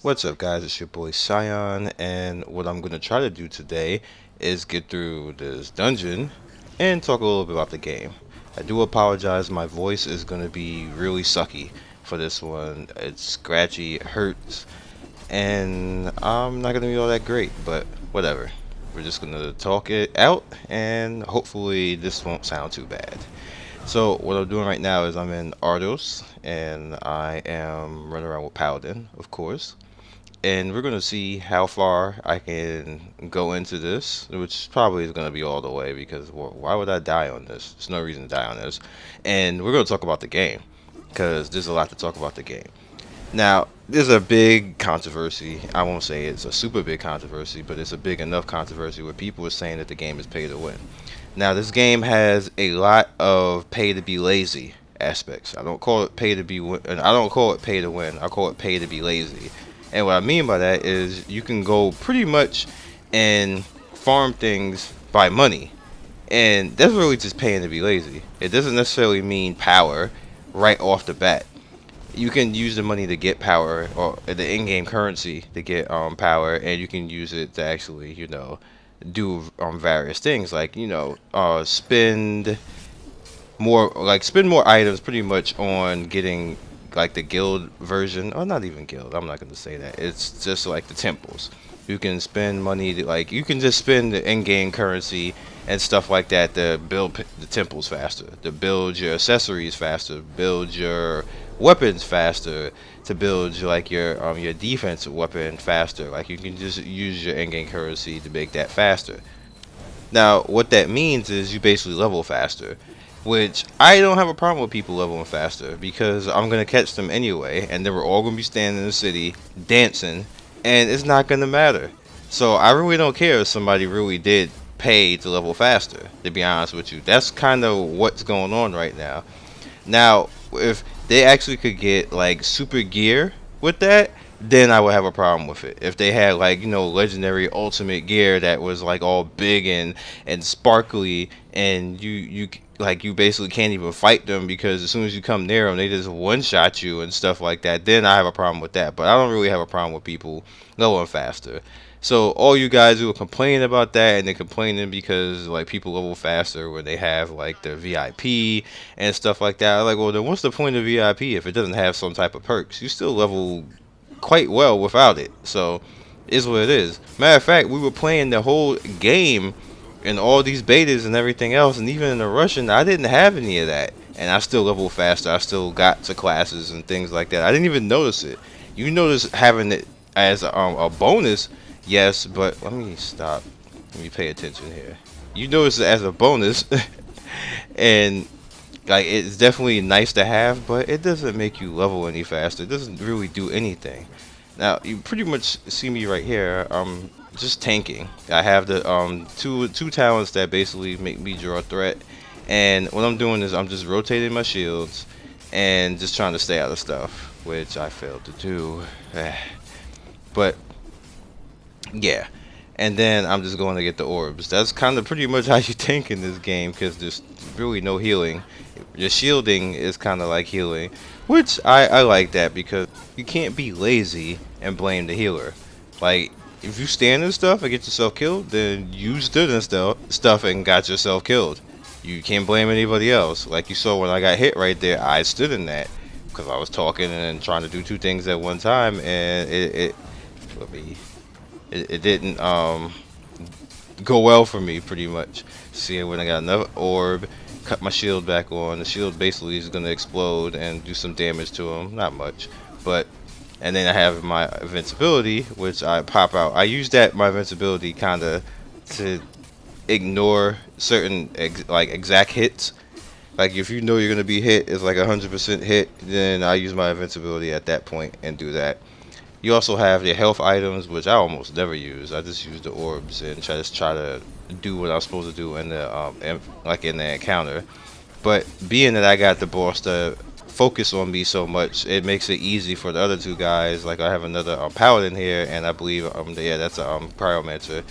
What's up, guys? It's your boy Scion, and what I'm gonna try to do today is get through this dungeon and talk a little bit about the game. I do apologize, my voice is gonna be really sucky for this one. It's scratchy, it hurts, and I'm not gonna be all that great, but whatever. We're just gonna talk it out, and hopefully this won't sound too bad. So what I'm doing right now is I'm in Ardos, and I am running around with Paladin, of course. And we're gonna see how far I can go into this, which probably is gonna be all the way because why would I die on this? There's no reason to die on this. And we're gonna talk about the game because there's a lot to talk about the game. Now, there's a big controversy. I won't say it's a super big controversy, but it's a big enough controversy where people are saying that the game is pay to win. Now, this game has a lot of pay to be lazy aspects. I don't call it pay to be win, and I don't call it pay to win. I call it pay to be lazy. And what I mean by that is you can go pretty much and farm things by money. And that's really just paying to be lazy. It doesn't necessarily mean power right off the bat. You can use the money to get power, or the in-game currency to get power, and you can use it to actually, do various things like, spend more items pretty much on getting like the guild version, or not even guild, I'm not going to say that, it's just like the temples. You can spend money to, like, you can just spend the in-game currency and stuff like that to build the temples faster, to build your accessories faster, build your weapons faster, to build your defensive weapon faster. Like, you can just use your in-game currency to make that faster. Now what that means is you basically level faster, which I don't have a problem with people leveling faster because I'm gonna catch them anyway, and then we're all gonna be standing in the city dancing, and it's not gonna matter. So I really don't care if somebody really did pay to level faster, to be honest with you. That's kind of what's going on right now. Now, if they actually could get like super gear with that, then I would have a problem with it. If they had like, legendary ultimate gear that was like all big and sparkly, and you basically can't even fight them because as soon as you come near them they just one shot you and stuff like that, then I have a problem with that. But I don't really have a problem with people leveling faster. So all you guys who are complaining about that, and they're complaining because like people level faster when they have like the VIP and stuff like that, I'm like, well, then what's the point of VIP if it doesn't have some type of perks? You still level quite well without it. So is what it is. Matter of fact, we were playing the whole game and all these betas and everything else, and even in the Russian I didn't have any of that, and I still leveled faster. I still got to classes and things like that. I didn't even notice it. You notice having it as a bonus, yes, but let me stop, let me pay attention here. You notice it as a bonus and like it's definitely nice to have, but it doesn't make you level any faster. It doesn't really do anything. Now you pretty much see me right here. Just tanking. I have the two talents that basically make me draw a threat, and what I'm doing is I'm just rotating my shields and just trying to stay out of stuff, which I failed to do. But yeah, and then I'm just going to get the orbs. That's kind of pretty much how you tank in this game because there's really no healing. Your shielding is kind of like healing, which I like that because you can't be lazy and blame the healer. Like, if you stand and stuff and get yourself killed, then you stood and stuff and got yourself killed. You can't blame anybody else. Like you saw when I got hit right there, I stood in that because I was talking and trying to do two things at one time, and it didn't go well for me pretty much. See, when I got another orb, cut my shield back on. The shield basically is gonna explode and do some damage to him, not much, but. And then I have my invincibility, which I pop out. I use my invincibility kind of to ignore certain exact hits. Like if you know you're gonna be hit, it's like 100% hit. Then I use my invincibility at that point and do that. You also have the health items, which I almost never use. I just use the orbs and try to do what I'm supposed to do in the in the encounter. But being that I got the boss to focus on me so much, it makes it easy for the other two guys. Like I have another paladin here, and I believe yeah, that's a pyromancer.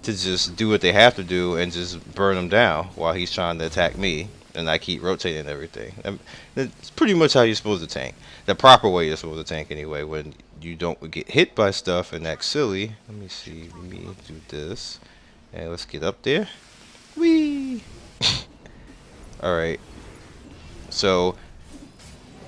to just do what they have to do and just burn him down while he's trying to attack me, and I keep rotating everything. And that's pretty much how you're supposed to tank. The proper way you're supposed to tank anyway, when you don't get hit by stuff and act silly. Let me see. Let me do this. And let's get up there. Whee! Alright. So,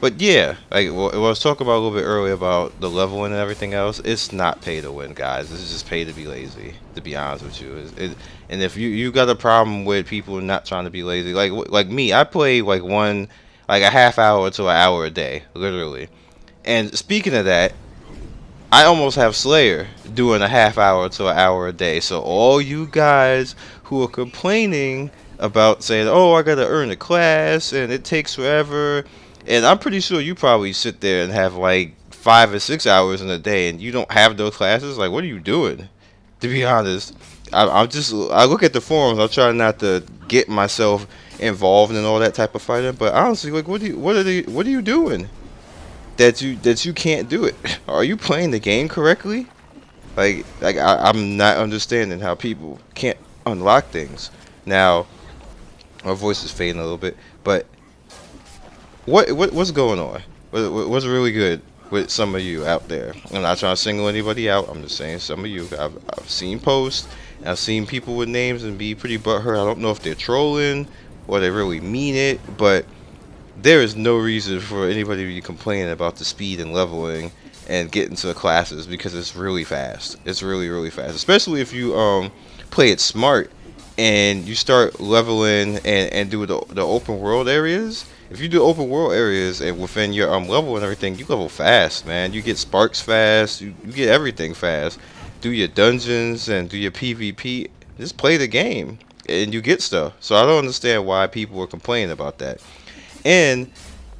but yeah, like what I was talking about a little bit earlier about the leveling and everything else, it's not pay to win, guys. It's just pay to be lazy, to be honest with you. And if you got a problem with people not trying to be lazy, like me, I play like a half hour to an hour a day, literally. And speaking of that, I almost have Slayer doing a half hour to an hour a day. So all you guys who are complaining about saying, "Oh, I gotta earn a class and it takes forever," and I'm pretty sure you probably sit there and have like 5 or 6 hours in a day, and you don't have those classes. Like, what are you doing? To be honest, I look at the forums. I try not to get myself involved in all that type of fighting. But honestly, like, what are you doing that you can't do it? Are you playing the game correctly? I'm not understanding how people can't unlock things. Now, my voice is fading a little bit, but what's going on? What's really good with some of you out there? I'm not trying to single anybody out. I'm just saying some of you. I've seen posts. I've seen people with names and be pretty butthurt. I don't know if they're trolling or they really mean it, but there is no reason for anybody to be complaining about the speed and leveling and getting to the classes, because it's really fast. It's really, really fast, especially if you play it smart and you start leveling and do the open world areas. If you do open world areas and within your level and everything, you level fast, man. You get sparks fast. You get everything fast. Do your dungeons and do your PvP. Just play the game and you get stuff. So I don't understand why people are complaining about that. And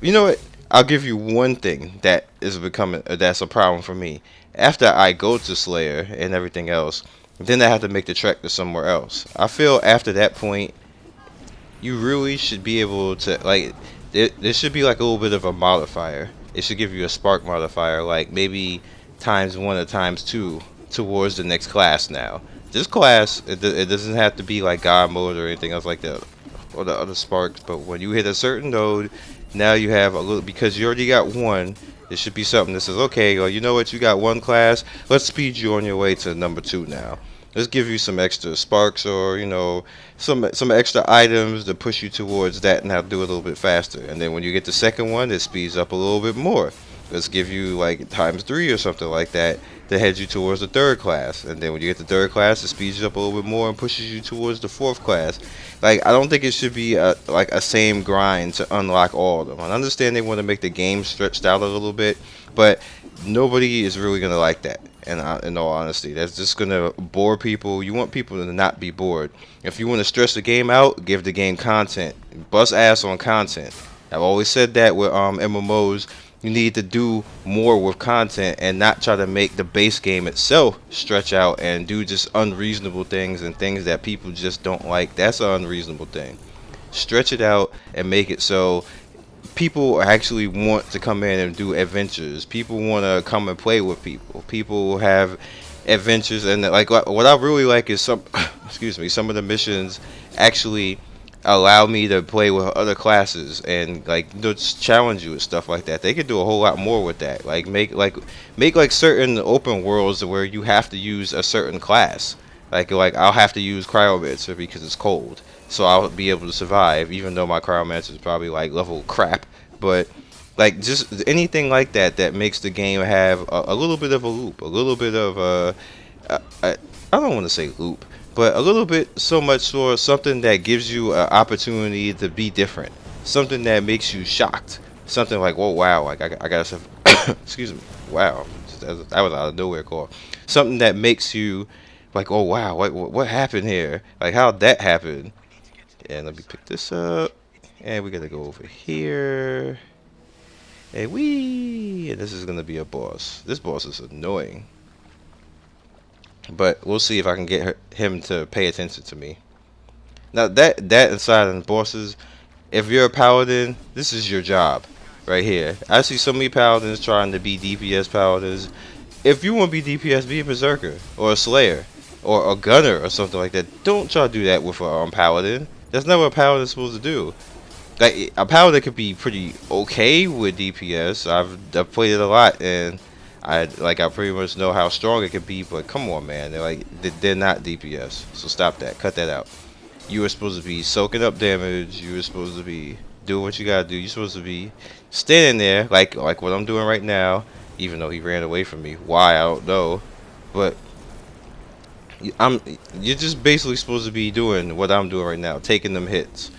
you know what? I'll give you one thing that is becoming that's a problem for me. After I go to Slayer and everything else, then I have to make the trek to somewhere else. I feel after that point, you really should be able to, like, there should be like a little bit of a modifier. It should give you a spark modifier, like maybe ×1 or ×2 towards the next class. Now, this class, it doesn't have to be like God mode or anything else like that, or the other sparks. But when you hit a certain node, now you have a little, because you already got one. There should be something that says, okay, well, you know what, you got one class, let's speed you on your way to number 2 now. Let's give you some extra sparks, or some extra items to push you towards that, and have to do it a little bit faster. And then when you get the second one, it speeds up a little bit more. Let's give you like ×3 or something like that to head you towards the 3rd class. And then when you get the 3rd class, it speeds you up a little bit more and pushes you towards the 4th class. Like, I don't think it should be like a same grind to unlock all of them. I understand they want to make the game stretched out a little bit, but nobody is really gonna like that. And in all honesty, that's just gonna bore people. You want people to not be bored. If you want to stress the game out, give the game content. Bust ass on content. I've always said that with MMOs. You need to do more with content and not try to make the base game itself stretch out and do just unreasonable things and things that people just don't like. That's an unreasonable thing. Stretch it out and make it so people actually want to come in and do adventures. People want to come and play with people. People have adventures, and like what I really like is some some of the missions actually allow me to play with other classes and just challenge you and stuff like that. They could do a whole lot more with that. Like make certain open worlds where you have to use a certain class. Like I'll have to use Cryomancer because it's cold, so I'll be able to survive even though my Cryomancer is probably like level crap. But like just anything like that that makes the game have a little bit of a loop, a little bit of I don't want to say loop, but a little bit, so much for something that gives you an opportunity to be different, something that makes you shocked, something like, whoa, wow, like I gotta excuse me, wow, that was out of nowhere call, something that makes you like, oh wow, what happened here, like how'd that happen? And let me pick this up, and we're gonna go over here, and and this is gonna be a boss. This boss is annoying, but we'll see if I can get him to pay attention to me. Now that inside of the bosses, if you're a paladin, this is your job right here. I see so many paladins trying to be DPS paladins. If you want to be DPS, be a berserker or a slayer or a gunner or something like that. Don't try to do that with a paladin. That's not what a paladin's supposed to do. Like a paladin could be pretty okay with DPS. I've played it a lot, and I pretty much know how strong it can be. But come on, man, they're not DPS. So stop that. Cut that out. You were supposed to be soaking up damage. You were supposed to be doing what you gotta do. You're supposed to be standing there like what I'm doing right now. Even though he ran away from me, why I don't know. But you're just basically supposed to be doing what I'm doing right now, taking them hits,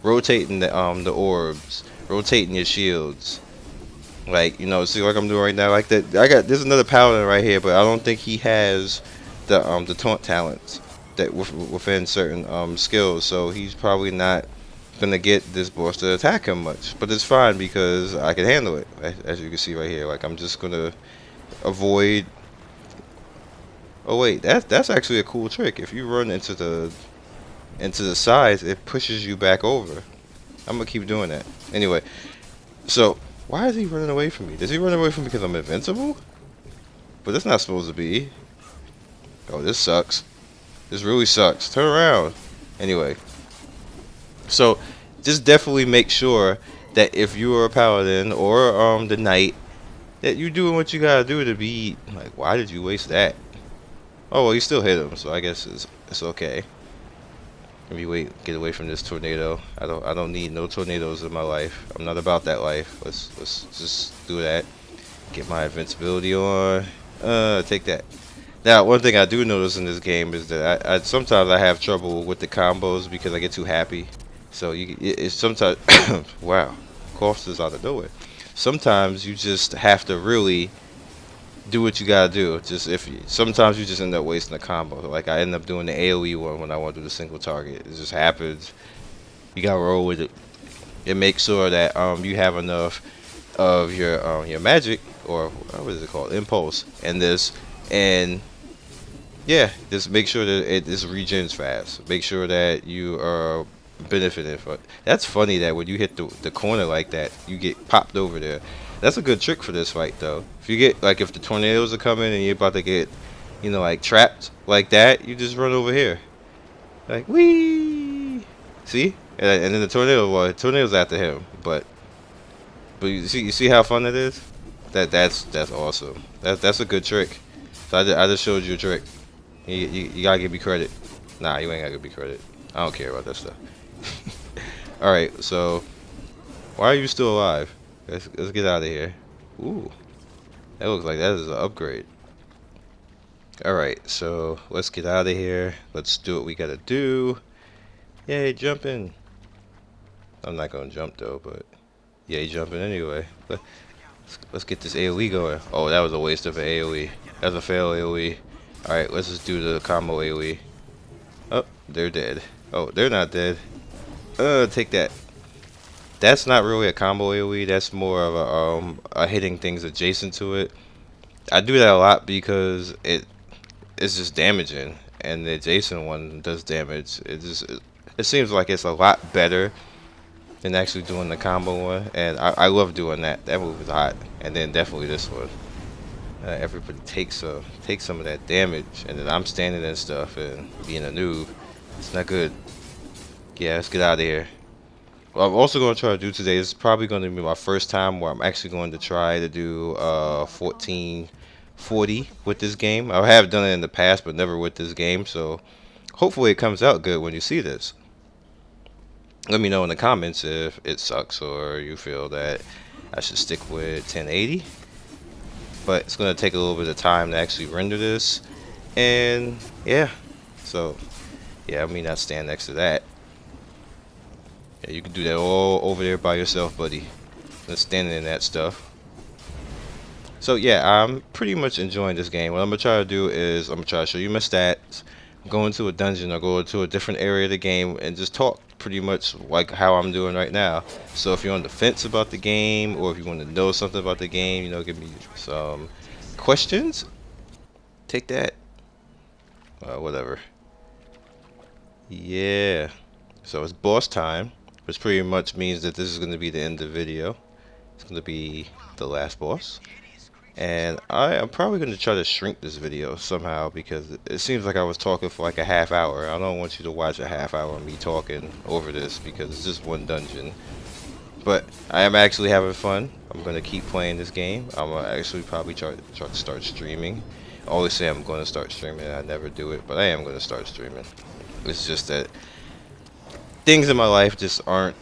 rotating the orbs, rotating your shields. Like, you know, see like I'm doing right now, like that. There's another paladin right here, but I don't think he has the taunt talents that within certain skills, so he's probably not gonna get this boss to attack him much. But it's fine because I can handle it, as you can see right here. Like I'm just gonna avoid. Oh wait, that's actually a cool trick. If you run into the sides, it pushes you back over. I'm gonna keep doing that. Anyway, so why is he running away from me? Does he run away from me because I'm invincible? But that's not supposed to be. Oh, this sucks. This really sucks. Turn around. Anyway, so just definitely make sure that if you are a paladin or the knight, that you're doing what you gotta do to be like. Why did you waste that? Oh well, you still hit him, so I guess it's okay. Let me get away from this tornado. I don't need no tornadoes in my life. I'm not about that life. Let's just do that. Get my invincibility on. Take that. Now, one thing I do notice in this game is that I sometimes I have trouble with the combos because I get too happy. So it's sometimes wow, coughs is out of nowhere. Sometimes you just have to really do what you gotta do. Sometimes you just end up wasting a combo. Like I end up doing the AOE one when I want to do the single target. It just happens. You gotta roll with it and make sure that you have enough of your magic, or what is it called, impulse, and this, and yeah, just make sure that it regens fast. Make sure that you are benefiting from it. That's funny that when you hit the corner like that, you get popped over there. That's a good trick for this fight, though. If you get, like, if the tornadoes are coming and you're about to get, you know, like, trapped like that, you just run over here. Like, whee! See? And then the tornado's after him. But you see how fun it is? That's awesome. That's a good trick. So I just showed you a trick. You gotta give me credit. Nah, you ain't gotta give me credit. I don't care about that stuff. Alright, so why are you still alive? Let's get out of here. Ooh, that looks like that is an upgrade. Alright, so let's get out of here. Let's do what we gotta do. Yay, jumping. I'm not gonna jump though, but yay, jumping anyway. Let's get this AoE going. Oh, that was a waste of an AoE. That's a fail AoE. Alright, let's just do the combo AoE. Oh, they're dead. Oh, they're not dead. Take that. That's not really a combo AoE. That's more of a hitting things adjacent to it. I do that a lot because it's just damaging, and the adjacent one does damage. It seems like it's a lot better than actually doing the combo one, and I love doing that. That move is hot, and then definitely this one. Everybody takes some of that damage, and then I'm standing and stuff and being a noob. It's not good. Yeah, let's get out of here. What I'm also going to try to do today is probably going to be my first time where I'm actually going to try to do 1440 with this game. I have done it in the past, but never with this game, so hopefully it comes out good when you see this. Let me know in the comments if it sucks or you feel that I should stick with 1080. But it's going to take a little bit of time to actually render this. And yeah, so yeah, I may not stand next to that. Yeah, you can do that all over there by yourself, buddy. Not standing in that stuff. So yeah, I'm pretty much enjoying this game. What I'm going to try to do is I'm going to try to show you my stats, go into a dungeon or go into a different area of the game and just talk pretty much like how I'm doing right now. So if you're on the fence about the game, or if you want to know something about the game, you know, give me some questions. Take that. Whatever. Yeah. So it's boss time, which pretty much means that this is going to be the end of the video. It's going to be the last boss. And I'm probably going to try to shrink this video somehow because it seems like I was talking for like a half hour. I don't want you to watch a half hour of me talking over this because it's just one dungeon. But I am actually having fun. I'm going to keep playing this game. I'm going to actually probably try to start streaming. I always say I'm going to start streaming. I never do it, but I am going to start streaming. It's just that things in my life just aren't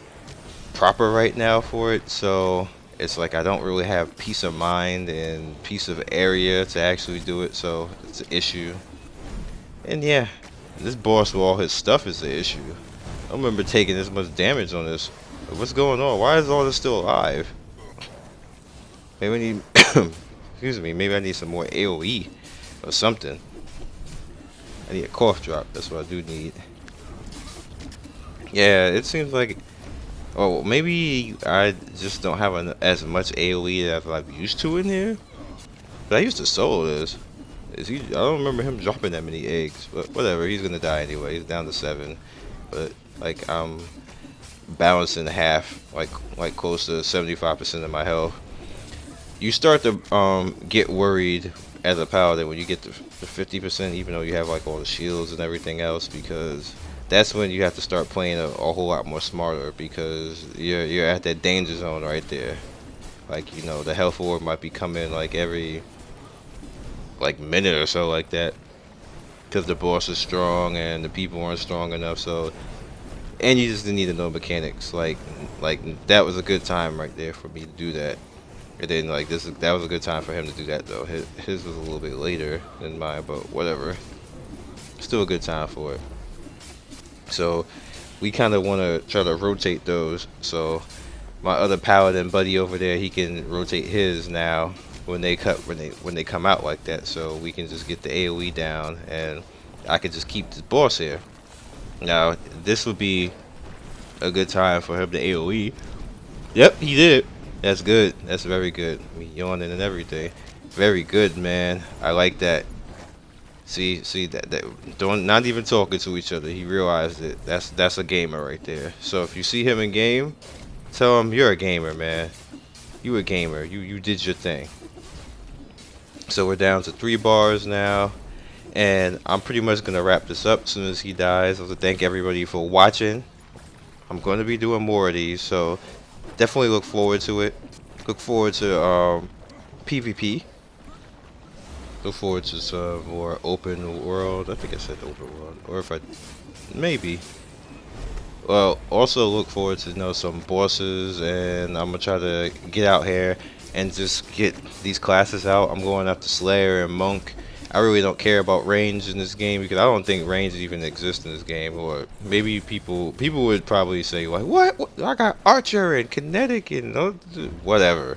proper right now for it, so it's like I don't really have peace of mind and peace of area to actually do it, so it's an issue. And yeah, this boss with all his stuff is the issue. I don't remember taking this much damage on this. What's going on? Why is all this still alive? Maybe I need excuse me, maybe I need some more AoE or something. I need a cough drop, that's what I do need. Yeah, it seems like, oh, maybe I just don't have as much AoE as I'm used to in here. But I used to solo this. I don't remember him dropping that many eggs, but whatever. He's gonna die anyway. He's down to 7, but like I'm balancing half, like close to 75% of my health. You start to get worried as a paladin when you get to 50%, even though you have like all the shields and everything else, because that's when you have to start playing a whole lot more smarter, because you're at that danger zone right there. Like, you know, the health orb might be coming like every like minute or so like that, because the boss is strong and the people aren't strong enough. So, and you just need to know mechanics. Like that was a good time right there for me to do that. And then like that was a good time for him to do that though. His was a little bit later than mine, but whatever. Still a good time for it. So we kind of want to try to rotate those. So my other paladin buddy over there, he can rotate his now when they come out like that. So we can just get the AoE down, and I can just keep this boss here. Now this would be a good time for him to AoE. Yep, he did. That's good. That's very good. Me yawning and everything. Very good, man. I like that. See that don't not even talking to each other. He realized it. That's a gamer right there. So if you see him in game, tell him you're a gamer, man. You a gamer. You did your thing. So we're down to 3 bars now, and I'm pretty much gonna wrap this up as soon as he dies. I want to thank everybody for watching. I'm going to be doing more of these, so definitely look forward to it. Look forward to PvP. Look forward to some more open world. I think I said open world, or if I maybe. Well, also look forward to some bosses, and I'm gonna try to get out here and just get these classes out. I'm going after Slayer and Monk. I really don't care about range in this game because I don't think range even exists in this game. Or maybe people would probably say like, what? I got Archer and Kinetic and whatever.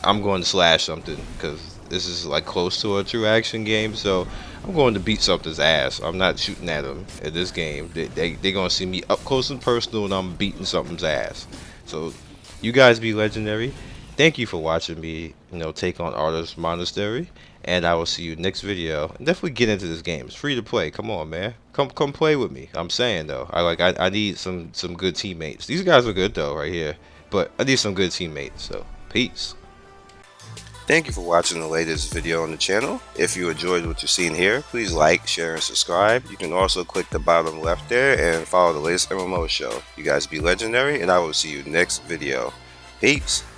I'm going to slash something because this is like close to a true action game, so I'm going to beat something's ass. I'm not shooting at them in this game. They're going to see me up close and personal, and I'm beating something's ass. So you guys be legendary. Thank you for watching me, take on Artist Monastery, and I will see you next video. And definitely get into this game. It's free to play. Come on, man. Come play with me. I'm saying though, I need some good teammates. These guys are good though right here, but I need some good teammates. So peace. Thank you for watching the latest video on the channel. If you enjoyed what you've seen here, please like, share, and subscribe. You can also click the bottom left there and follow the latest MMO show. You guys be legendary, and I will see you next video. Peace.